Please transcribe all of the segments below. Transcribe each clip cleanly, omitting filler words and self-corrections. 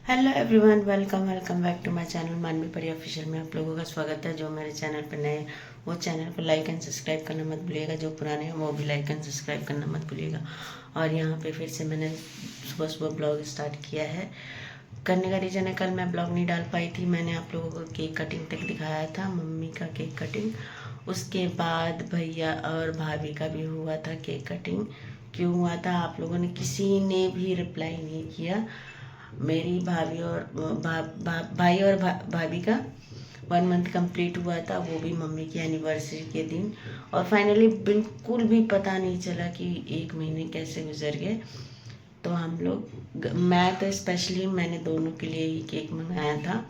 Hello everyone, welcome back to my channel Manvi Pari official में आप लोगों का स्वागत है। जो मेरे चैनल पर नए हैं वो चैनल को लाइक एंड सब्सक्राइब करना मत भूलिएगा, जो पुराने हैं वो भी लाइक एंड सब्सक्राइब करना मत भूलिएगा। और यहाँ पे फिर से मैंने सुबह सुबह ब्लॉग स्टार्ट किया है। करने का रीज़न है, कल मैं ब्लॉग नहीं डाल पाई थी। मैंने आप लोगों को केक कटिंग तक दिखाया था, मम्मी का केक कटिंग। उसके बाद भैया और भाभी का भी हुआ था केक कटिंग। क्यों हुआ था, आप लोगों ने किसी ने भी रिप्लाई नहीं किया। मेरी भाभी और भाई और भाभी का 1 मंथ कंप्लीट हुआ था, वो भी मम्मी की एनिवर्सरी के दिन। और फाइनली बिल्कुल भी पता नहीं चला कि 1 महीने कैसे गुजर गए। तो हम लोग, मैं तो स्पेशली मैंने दोनों के लिए ही केक मंगाया था,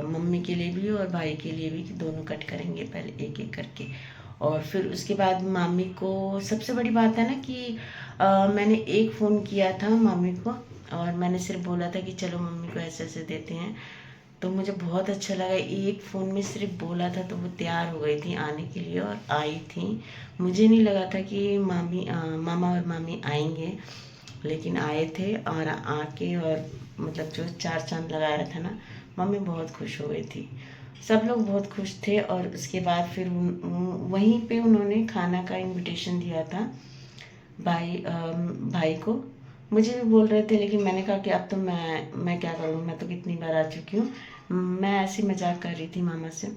मम्मी के लिए भी और भाई के लिए भी, कि दोनों कट करेंगे पहले एक एक करके। और फिर उसके बाद मामी को, सबसे बड़ी बात है ना कि मैंने एक फ़ोन किया था मामी को, और मैंने सिर्फ बोला था कि चलो मम्मी को ऐसे ऐसे देते हैं। तो मुझे बहुत अच्छा लगा, एक फ़ोन में सिर्फ बोला था तो वो तैयार हो गई थी आने के लिए और आई थी। मुझे नहीं लगा था कि मामा और मामी आएंगे, लेकिन आए थे। और आके और मतलब जो 4 चांद लगाया था ना, मम्मी बहुत खुश हो गई थी, सब लोग बहुत खुश थे। और उसके बाद फिर वहीं पे उन्होंने खाना का इनविटेशन दिया था भाई को। मुझे भी बोल रहे थे, लेकिन मैंने कहा कि अब तो मैं क्या करूँ, मैं तो कितनी बार आ चुकी हूँ। मैं ऐसी मजाक कर रही थी मामा से,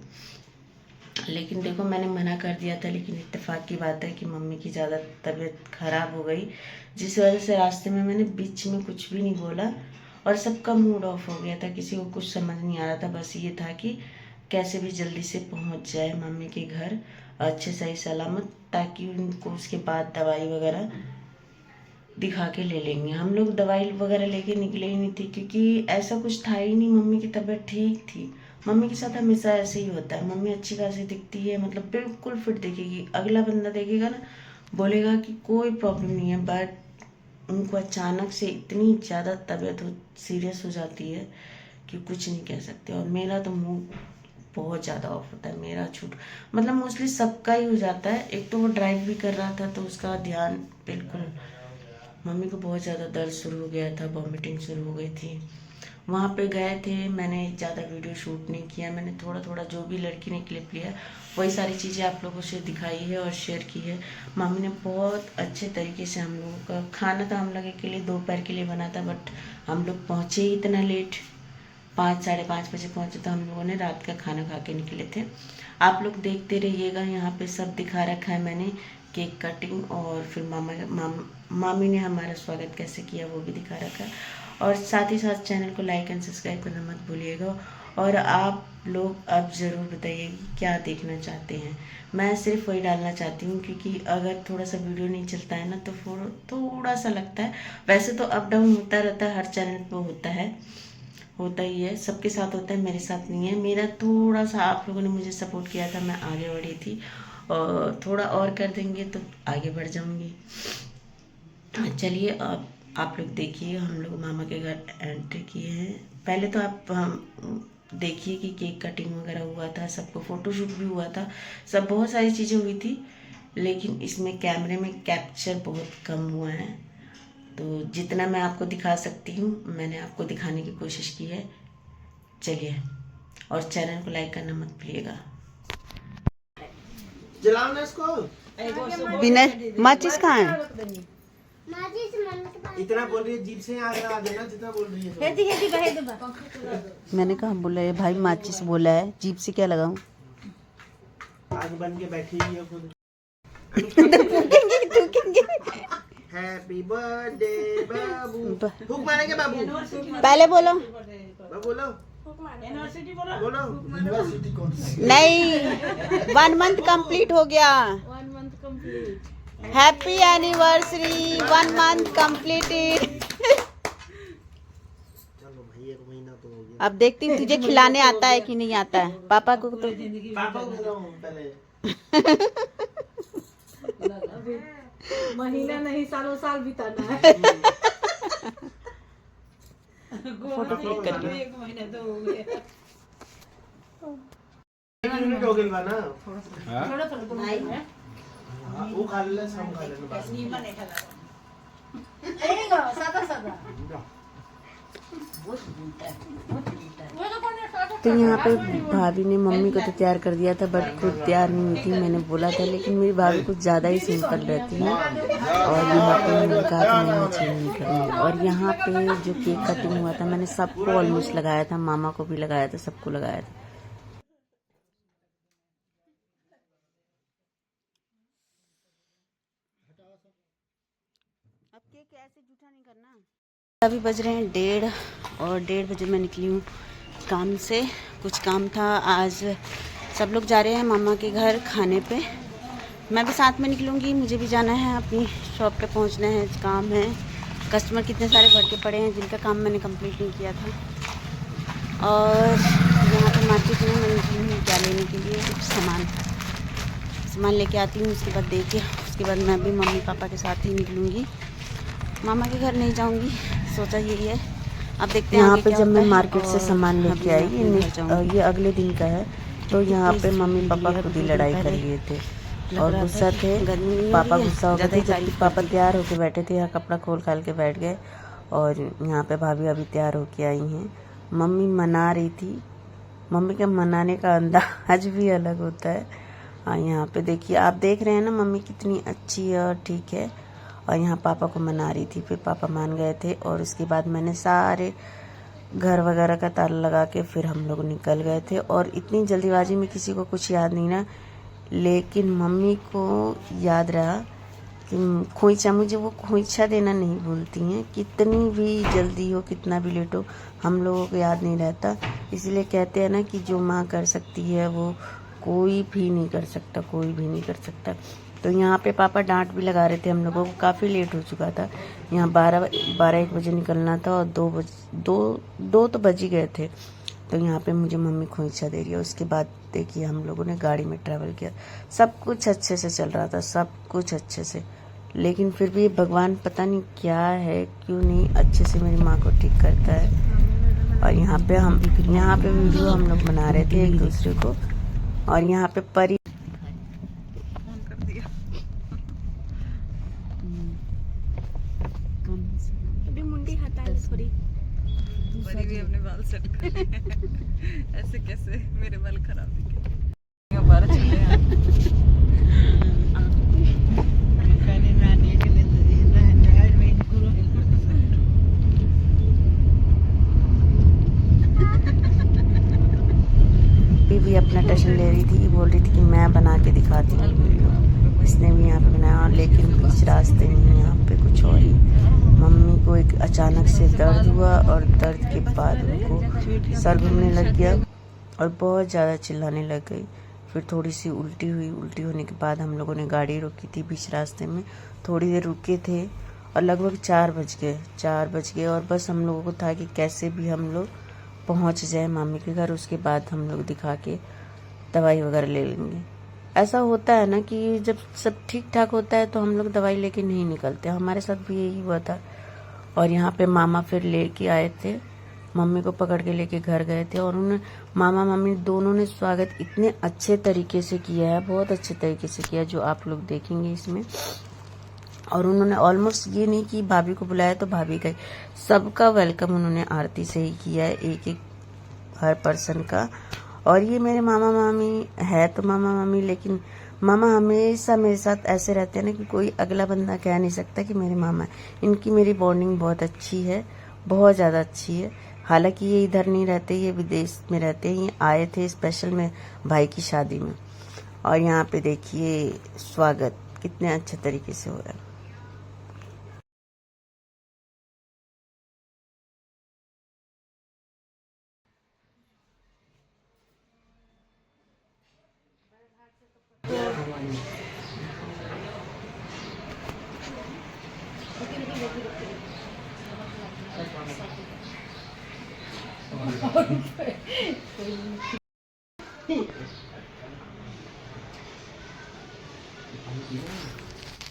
लेकिन देखो मैंने मना कर दिया था। लेकिन इत्तेफाक की बात है कि मम्मी की ज़्यादा तबीयत ख़राब हो गई, जिस वजह से रास्ते में मैंने बीच में कुछ भी नहीं बोला और सबका मूड ऑफ हो गया था। किसी को कुछ समझ नहीं आ रहा था, बस ये था कि कैसे भी जल्दी से पहुंच जाए मम्मी के घर अच्छे सही सलामत, ताकि उनको उसके बाद दवाई वगैरह दिखा के ले लेंगे। हम लोग दवाई वगैरह लेके निकले ही नहीं थे, क्योंकि ऐसा कुछ था ही नहीं। मम्मी की तबीयत ठीक थी। मम्मी के साथ हमेशा ऐसे ही होता है, मम्मी अच्छी खासी दिखती है, मतलब बिल्कुल फिट दिखेगी, अगला बंदा देखेगा ना बोलेगा कि कोई प्रॉब्लम नहीं है, बट उनको अचानक से इतनी ज़्यादा तबीयत सीरियस हो जाती है कि कुछ नहीं कह सकते। और मेरा तो मूड बहुत ज़्यादा ऑफ होता है, मेरा छूट मतलब मोस्टली सबका ही हो जाता है। एक तो वो ड्राइव भी कर रहा था तो उसका ध्यान बिल्कुल, मम्मी को बहुत ज़्यादा दर्द शुरू हो गया था, वॉमिटिंग शुरू हो गई थी। वहाँ पे गए थे, मैंने ज़्यादा वीडियो शूट नहीं किया, मैंने थोड़ा थोड़ा जो भी लड़की ने क्लिप लिया वही सारी चीज़ें आप लोगों से दिखाई है और शेयर की है। मम्मी ने बहुत अच्छे तरीके से, हम लोगों का खाना था हम लोगों के लिए दोपहर के लिए बना था, बट हम लोग पहुँचे ही इतना लेट, 5 साढ़े 5 बजे पहुँचे, तो हम लोगों ने रात का खाना खा के निकले थे। आप लोग देखते रहिएगा, यहाँ पे सब दिखा रखा है मैंने, केक कटिंग और फिर मामी ने हमारा स्वागत कैसे किया वो भी दिखा रखा है। और साथ ही साथ चैनल को लाइक एंड सब्सक्राइब करना मत भूलिएगा। और आप लोग अब ज़रूर बताइए क्या देखना चाहते हैं। मैं सिर्फ वही डालना चाहती हूँ, क्योंकि अगर थोड़ा सा वीडियो नहीं चलता है ना तो थोड़ा सा लगता है। वैसे तो अप डाउन होता रहता है, हर चैनल पर होता ही है, सबके साथ होता है, मेरे साथ नहीं है। मेरा थोड़ा सा आप लोगों ने मुझे सपोर्ट किया था, मैं आगे बढ़ी थी, और थोड़ा और कर देंगे तो आगे बढ़ जाऊंगी। चलिए अब आप लोग देखिए, हम लोग मामा के घर एंट्री किए हैं। पहले तो आप हम देखिए कि केक कटिंग वगैरह हुआ था, सबको फ़ोटोशूट भी हुआ था, सब बहुत सारी चीज़ें हुई थी। लेकिन इसमें कैमरे में कैप्चर बहुत कम हुआ है, तो जितना मैं आपको दिखा सकती हूँ मैंने आपको दिखाने की कोशिश की है। चलिए, और चैनल को लाइक करना मत भूलिएगा। जलाओ ना इसको। विनय माचिस कहाँ है? इतना बोल रही है, जीप से आगे आ देना जितना बोल रही है। मैंने कहा बोला है भाई माचिस बोला है, जीप से क्या लगाऊं? आग बन के बैठी हुई है खुद। हैप्पी बर्थडे बाबू। फूक मारेंगे बाबू। पहले बोलो। बोलो यूनिवर्सिटी बोलो। यूनिवर्सिटी कौन सी? नहीं, 1 मंथ कंप्लीट हो गया। 1 month complete. Happy anniversary, 1 month completed. चलो भाई, 1 महीना तो हो गया। अब देखती हूँ तुझे खिलाने आता है कि नहीं आता है। पापा को तो पापा को बताऊं पहले। महीना नहीं सालों साल बिताना है। फोटो क्लिक कर लो। 1 महीना तो हो गया। यूनिट हो गई बा ना। थोड़ा बनाई है। वो खा ले, सब खा ले। नीमन है खाना। ए गो सादा सादा। तो यहाँ पे भाभी ने मम्मी को तो तैयार कर दिया था, बट खुद तैयार नहीं हुई थी। मैंने बोला था, लेकिन मेरी भाभी कुछ ज़्यादा ही सिंपल रहती है। और यहाँ पे मैंने कहा कि मैं मुझे नहीं करनी। और यहाँ पे जो केक कटिंग हुआ था, मैंने सबको ऑलमोस्ट लगाया था, मामा को भी लगाया था, सबको लगाया था। अब केक ऐसे जूठा नहीं करना। अभी बज रहे हैं 1:30 और 1:30 बजे मैं निकली हूँ काम से। कुछ काम था आज, सब लोग जा रहे हैं मामा के घर खाने पे। मैं भी साथ में निकलूँगी, मुझे भी जाना है, अपनी शॉप पे पहुँचना है, काम है। कस्टमर कितने सारे बढ़ के पड़े हैं जिनका काम मैंने कंप्लीट नहीं किया था। और यहाँ पे मार्केट में मैं निकली हूँ क्या लेने के लिए, कुछ सामान लेके आती हूँ। उसके बाद देखिए, उसके बाद मैं भी मम्मी पापा के साथ ही निकलूँगी। मामा के घर नहीं जाऊँगी, सोचा यही है। अब देखते हैं यहाँ पे जब मैं मार्केट से सामान लेके आई, ये अगले दिन का है। तो यहाँ पे मम्मी पापा खुद ही लड़ाई कर लिए थे और गुस्सा थे। पापा गुस्सा हो गए थे, जबकि पापा तैयार होके बैठे थे। यहाँ कपड़ा खोल खाल के बैठ गए और यहाँ पे भाभी अभी तैयार होके आई हैं। मम्मी मना रही थी। मम्मी के मनाने का अंदाज भी अलग होता है। यहाँ पे देखिए, आप देख रहे हैं ना मम्मी कितनी अच्छी है और ठीक है। और यहाँ पापा को मना रही थी, फिर पापा मान गए थे। और उसके बाद मैंने सारे घर वगैरह का ताला लगा के फिर हम लोग निकल गए थे। और इतनी जल्दीबाजी में किसी को कुछ याद नहीं ना, लेकिन मम्मी को याद रहा कि खोइछा, मुझे वो खोइछा देना नहीं भूलती हैं। कितनी भी जल्दी हो, कितना भी लेट हो, हम लोगों को याद नहीं रहता। इसलिए कहते हैं ना कि जो माँ कर सकती है वो कोई भी नहीं कर सकता, कोई भी नहीं कर सकता। तो यहाँ पे पापा डांट भी लगा रहे थे हम लोगों को, काफ़ी लेट हो चुका था। यहाँ 12-1 बजे निकलना था और 2 तो बज ही गए थे। तो यहाँ पे मुझे मम्मी खोइछा दे रही है। उसके बाद देखिए हम लोगों ने गाड़ी में ट्रैवल किया, सब कुछ अच्छे से चल रहा था, सब कुछ अच्छे से। लेकिन फिर भी भगवान पता नहीं क्या है, क्यों नहीं अच्छे से मेरी माँ को ठीक करता है। और यहाँ पे वीडियो हम लोग बना रहे थे एक दूसरे को। और यहाँ पे परी अभी मुंडी हटा ले थोड़ी। परी भी अपने बाल सेट कर रहे हैं। ऐसे कैसे मेरे बाल खराब दिखे। 12 चले हैं। भी अपना टशन ले रही थी, बोल रही थी कि मैं बना के दिखाती हूँ वीडियो। इसने भी यहाँ पे बनाया, लेकिन बीच रास्ते में यहाँ पे कुछ और ही मम्मी को एक अचानक से दर्द हुआ और दर्द के बाद उनको सर घूमने लग गया और बहुत ज़्यादा चिल्लाने लग गई। फिर थोड़ी सी उल्टी हुई। उल्टी होने के बाद हम लोगों ने गाड़ी रोकी थी बीच रास्ते में, थोड़ी देर रुके थे और लगभग 4 बज गए। और बस हम लोगों को था कि कैसे भी हम लोग पहुंच जाए मामी के घर। उसके बाद हम लोग दिखा के दवाई वगैरह ले लेंगे। ऐसा होता है ना कि जब सब ठीक ठाक होता है तो हम लोग दवाई लेके नहीं निकलते। हमारे साथ भी यही हुआ था। और यहाँ पे मामा फिर लेके आए थे, मम्मी को पकड़ के लेके घर गए थे। और उन्होंने मामा मम्मी दोनों ने स्वागत इतने अच्छे तरीके से किया है, बहुत अच्छे तरीके से किया, जो आप लोग देखेंगे इसमें। और उन्होंने ऑलमोस्ट ये नहीं कि भाभी को बुलाया तो भाभी गई, सबका वेलकम उन्होंने आरती से ही किया है, एक हर पर्सन का। और ये मेरे मामा मामी है तो मामा मामी, लेकिन मामा हमेशा मेरे साथ ऐसे रहते हैं ना कि कोई अगला बंदा कह नहीं सकता कि मेरे मामा है। इनकी मेरी बॉन्डिंग बहुत अच्छी है, बहुत ज़्यादा अच्छी है। हालांकि ये इधर नहीं रहते, ये विदेश में रहते हैं। ये आए थे स्पेशल में भाई की शादी में। और यहाँ पे देखिए स्वागत कितने अच्छे तरीके से हो रहा है।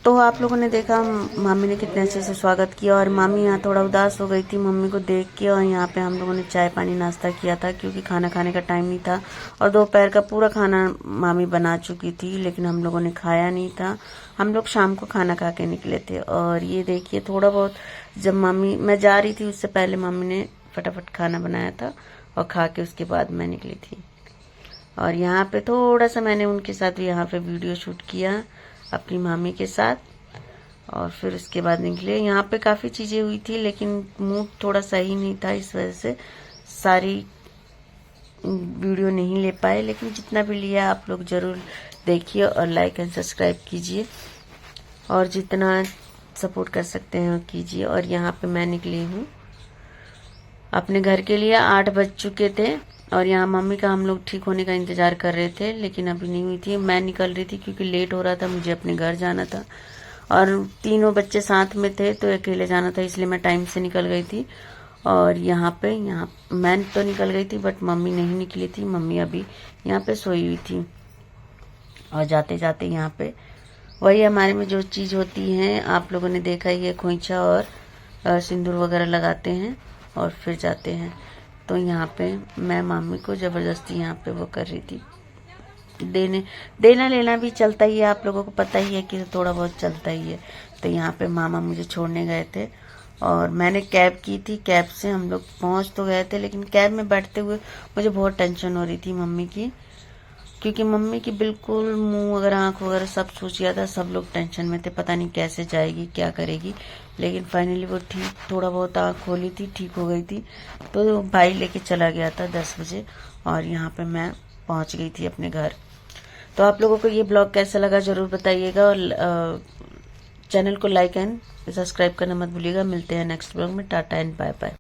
तो आप लोगों ने देखा मामी ने कितने अच्छे से स्वागत किया। और मामी यहाँ थोड़ा उदास हो गई थी मम्मी को देख के। और यहाँ पे हम लोगों ने चाय पानी नाश्ता किया था, क्योंकि खाना खाने का टाइम नहीं था। और दोपहर का पूरा खाना मामी बना चुकी थी, लेकिन हम लोगों ने खाया नहीं था। हम लोग शाम को खाना खा के निकले थे। और ये देखिए थोड़ा बहुत, जब मैं जा रही थी उससे पहले मम्मी ने फटाफट खाना बनाया था और खा के उसके बाद मैं निकली थी। और यहाँ पे थोड़ा सा मैंने उनके साथ भी यहाँ पे वीडियो शूट किया अपनी मामी के साथ, और फिर उसके बाद निकले। यहाँ पे काफ़ी चीज़ें हुई थी लेकिन मूड थोड़ा सही नहीं था, इस वजह से सारी वीडियो नहीं ले पाए, लेकिन जितना भी लिया आप लोग ज़रूर देखिए और लाइक एंड सब्सक्राइब कीजिए और जितना सपोर्ट कर सकते हैं कीजिए। और यहाँ पे मैं निकली हूँ अपने घर के लिए। 8 बज चुके थे और यहाँ मम्मी का हम लोग ठीक होने का इंतज़ार कर रहे थे, लेकिन अभी नहीं हुई थी। मैं निकल रही थी क्योंकि लेट हो रहा था, मुझे अपने घर जाना था और तीनों बच्चे साथ में थे तो अकेले जाना था, इसलिए मैं टाइम से निकल गई थी। और यहाँ मैं तो निकल गई थी बट मम्मी नहीं निकली थी, मम्मी अभी यहाँ पे सोई हुई थी। और जाते जाते यहाँ पे वही हमारे में जो चीज़ होती है, आप लोगों ने देखा ही है, खोइंचा और सिंदूर वगैरह लगाते हैं और फिर जाते हैं। तो यहाँ पे मैं मम्मी को ज़बरदस्ती यहाँ पे वो कर रही थी, देना लेना भी चलता ही है, आप लोगों को पता ही है कि थोड़ा बहुत चलता ही है। तो यहाँ पे मामा मुझे छोड़ने गए थे और मैंने कैब की थी, कैब से हम लोग पहुँच तो गए थे, लेकिन कैब में बैठते हुए मुझे बहुत टेंशन हो रही थी मम्मी की, क्योंकि मम्मी की बिल्कुल मुंह वगैरह आँख वगैरह सब सूज गया था। सब लोग टेंशन में थे, पता नहीं कैसे जाएगी क्या करेगी, लेकिन फाइनली वो ठीक, थोड़ा बहुत आँख खोली थी, ठीक हो गई थी। तो भाई लेके चला गया था 10 बजे और यहाँ पे मैं पहुँच गई थी अपने घर। तो आप लोगों को ये ब्लॉग कैसा लगा ज़रूर बताइएगा और चैनल को लाइक एंड सब्सक्राइब करना मत भूलिएगा। मिलते हैं नेक्स्ट ब्लॉग में। Tata and bye bye.